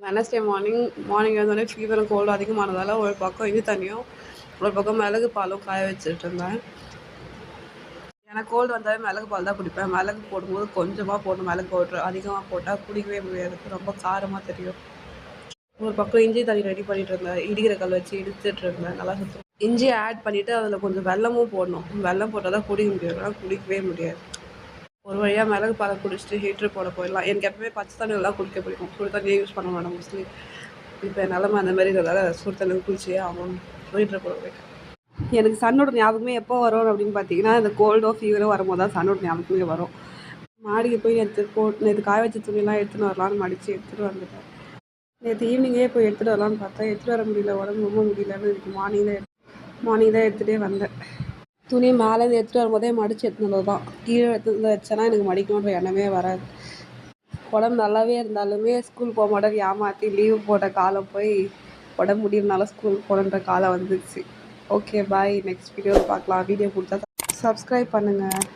Wednesday morning எழுந்தோடனே ஃபீவரும் கோல்டும் அதிகமானதால் ஒரு பக்கம் இஞ்சி தண்ணியும் ஒரு பக்கம் மிளகு பாலும் காய வச்சுட்டு இருந்தேன். எனக்கு கோல்டு வந்தாலே மிளகு பால் தான் குடிப்பேன். மிளகு போடும்போது கொஞ்சமாக போடணும். மிளகு பவுட்ரு அதிகமாக போட்டால் குடிக்கவே முடியாது, ரொம்ப காரமாக தெரியும். ஒரு பக்கம் இஞ்சி தண்ணி ரெடி பண்ணிட்டு இருந்தேன். இடிக்கிற கல் வச்சு இடிச்சிட்டு இருந்தேன். நல்லா சுத்தம் இஞ்சியை ஆட் பண்ணிவிட்டு அதில் கொஞ்சம் வெல்லமும் போடணும். வெல்லம் போட்டால் தான் குடிக்க முடியாது, குடிக்கவே முடியாது. ஒரு வழியாக மிளகு பாலை குடிச்சிட்டு ஹீட்ரு போட போயிடலாம். எனக்கு எப்பவுமே பச்சை தண்ணியெல்லாம் குடிக்க பிடிக்கும். சுடு தண்ணியே யூஸ் பண்ண மாட்டேன் மோஸ்ட்லி. இப்போ நிலமை அந்த மாதிரி இருக்கிறதால சுடு தண்ணி குளிச்சியே ஆகணும். ஹீட்ரு போட போயிட்டேன். எனக்கு சன்னோட ஞாபகமே எப்போ வரும் அப்படின்னு பார்த்தீங்கன்னா, இந்த கோல்டோ ஃபீவரோ வரும்போது தான் சன்னோட ஞாபகமே வரும். மாடிக்கு போய் நேற்று காய வச்ச துணியெல்லாம் எடுத்துன்னு வரலான்னு மடித்து எடுத்துகிட்டு வந்துட்டேன். நேற்று ஈவினிங்கே போய் எடுத்துகிட்டு வரலான்னு பார்த்தா எடுத்துகிட்டு வர முடியல, உடம்பு ரொம்ப முடியலன்னு எனக்கு மார்னிங் தான் எடுத்துகிட்டே வந்தேன். துணி மேலேருந்து எடுத்துகிட்டு வரும்போதே மடித்து எடுத்துனது தான். கீழே எடுத்து வச்சேன்னா எனக்கு மடிக்கணுன்ற எண்ணமே வராது. உடம்பு நல்லாவே இருந்தாலுமே ஸ்கூல் போக மாட்டேன் ஏமாற்றி லீவு போட்ட காலம் போய் உடம்பு முடியும்னால ஸ்கூல் போகணுன்ற காலம் வந்துடுச்சு. ஓகே பாய், நெக்ஸ்ட் வீடியோவில் பார்க்கலாம். வீடியோ பிடிச்சா சப்ஸ்கிரைப் பண்ணுங்கள்.